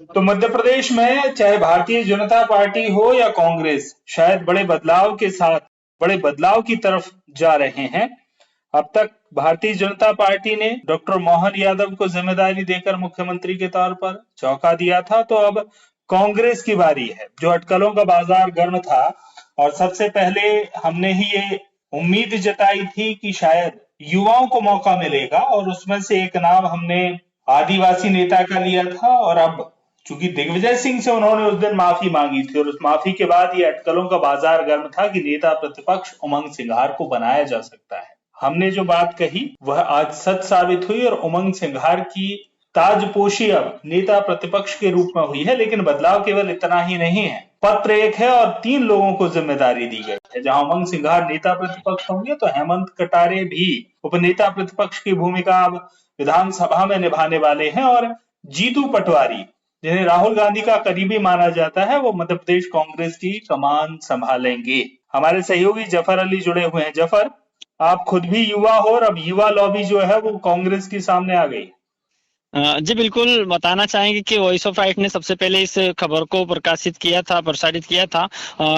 तो मध्य प्रदेश में चाहे भारतीय जनता पार्टी हो या कांग्रेस, शायद बड़े बदलाव के साथ बड़े बदलाव की तरफ जा रहे हैं। अब तक भारतीय जनता पार्टी ने डॉक्टर मोहन यादव को जिम्मेदारी देकर मुख्यमंत्री के तौर पर चौंका दिया था, तो अब कांग्रेस की बारी है, जो अटकलों का बाजार गर्म था। और सबसे पहले हमने ही ये उम्मीद जताई थी कि शायद युवाओं को मौका मिलेगा, और उसमें से एक नाम हमने आदिवासी नेता का लिया था। और अब चूंकि दिग्विजय सिंह से उन्होंने उस दिन माफी मांगी थी, और उस माफी के बाद ये अटकलों का बाजार गर्म था कि नेता प्रतिपक्ष उमंग सिंघार को बनाया जा सकता है। हमने जो बात कही वह आज सच साबित हुई, और उमंग सिंघार की ताजपोशी अब नेता प्रतिपक्ष के रूप में हुई है। लेकिन बदलाव केवल इतना ही नहीं है, पत्र एक है और 3 लोगों को जिम्मेदारी दी गई है। जहां उमंग सिंघार नेता प्रतिपक्ष होंगे, तो हेमंत कटारे भी उपनेता प्रतिपक्ष की भूमिका अब विधानसभा में निभाने वाले हैं। और जीतू पटवारी, जिन्हें राहुल गांधी का करीबी माना जाता है, वो मध्य प्रदेश कांग्रेस की कमान संभालेंगे। हमारे सहयोगी जफर अली जुड़े हुए हैं। जफर, आप खुद भी युवा हो, और अब युवा लॉबी जो है वो कांग्रेस की सामने आ गई। जी बिल्कुल, बताना चाहेंगे कि वॉइस ऑफ राइट ने सबसे पहले इस खबर को प्रसारित किया था।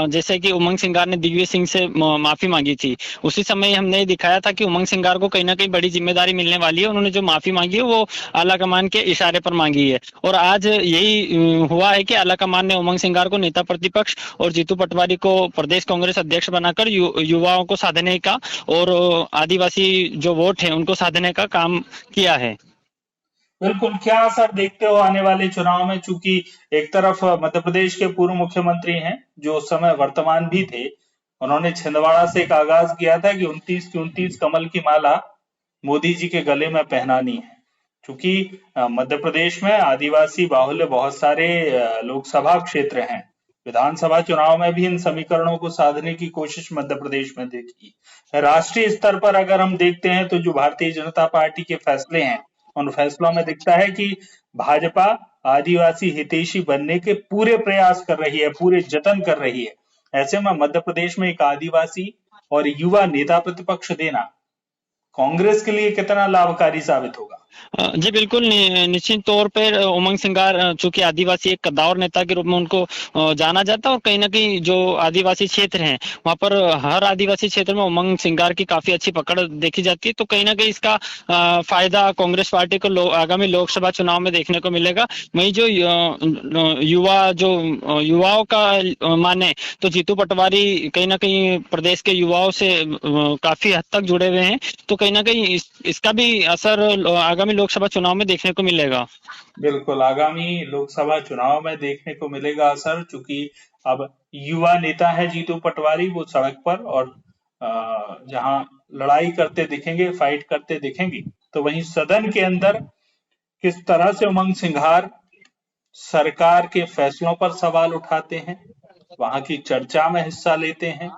जैसे कि उमंग सिंघार ने दिग्विजय सिंह से माफी मांगी थी, उसी समय हमने दिखाया था कि उमंग सिंघार को कहीं ना कहीं बड़ी जिम्मेदारी मिलने वाली है। उन्होंने जो माफी मांगी है वो आला कमान के इशारे पर मांगी है, और आज यही हुआ है कि आला कमान ने उमंग सिंघार को नेता प्रतिपक्ष और जीतू पटवारी को प्रदेश कांग्रेस अध्यक्ष बनाकर युवाओं को साधने का और आदिवासी जो वोट है उनको साधने का काम किया है। बिल्कुल, क्या असर देखते हो आने वाले चुनाव में? चूंकि एक तरफ मध्य प्रदेश के पूर्व मुख्यमंत्री हैं, जो उस समय वर्तमान भी थे, उन्होंने छिंदवाड़ा से एक आगाज किया था कि 29 की 29 कमल की माला मोदी जी के गले में पहनानी है। चूंकि मध्य प्रदेश में आदिवासी बाहुल्य बहुत सारे लोकसभा क्षेत्र हैं, विधानसभा चुनाव में भी इन समीकरणों को साधने की कोशिश मध्य प्रदेश में देखी। राष्ट्रीय स्तर पर अगर हम देखते हैं, तो जो भारतीय जनता पार्टी के फैसले हैं, उन फैसलों में दिखता है कि भाजपा आदिवासी हितैषी बनने के पूरे प्रयास कर रही है, पूरे जतन कर रही है। ऐसे में मध्य प्रदेश में एक आदिवासी और युवा नेता प्रतिपक्ष देना कांग्रेस के लिए कितना लाभकारी साबित होगा? जी बिल्कुल, निश्चित तौर पर उमंग सिंघार चूंकि आदिवासी एक कद्दावर नेता के रूप में उनको जाना जाता है, और कहीं ना कहीं जो आदिवासी क्षेत्र हैं वहां पर हर आदिवासी क्षेत्र में उमंग सिंघार की काफी अच्छी पकड़ देखी जाती है। तो कहीं ना कहीं इसका फायदा कांग्रेस पार्टी को आगामी लोकसभा चुनाव में देखने को मिलेगा। वहीं जो युवाओं का माने तो जीतू पटवारी कहीं ना कहीं प्रदेश के युवाओं से काफी हद तक जुड़े हुए हैं, तो कहीं ना कहीं इसका भी असर आगामी लोकसभा चुनाव में देखने को मिलेगा। बिल्कुल, आगामी लोकसभा चुनाव में देखने को मिलेगा असर, चूंकि अब युवा नेता है जीतू पटवारी, वो सड़क पर और जहां लड़ाई करते दिखेंगे, फाइट करते दिखेंगे। तो वहीं सदन के अंदर किस तरह से उमंग सिंघार सरकार के फैसलों पर सवाल उठाते हैं, वहां की चर्चा में हिस्सा लेते हैं।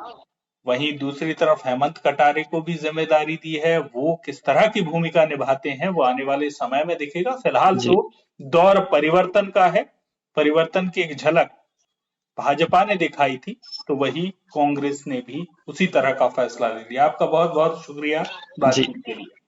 वहीं दूसरी तरफ हेमंत कटारे को भी जिम्मेदारी दी है, वो किस तरह की भूमिका निभाते हैं वो आने वाले समय में दिखेगा। फिलहाल जी तो दौर परिवर्तन का है, परिवर्तन की एक झलक भाजपा ने दिखाई थी, तो वही कांग्रेस ने भी उसी तरह का फैसला ले लिया। आपका बहुत बहुत शुक्रिया जी बातचीत के लिए।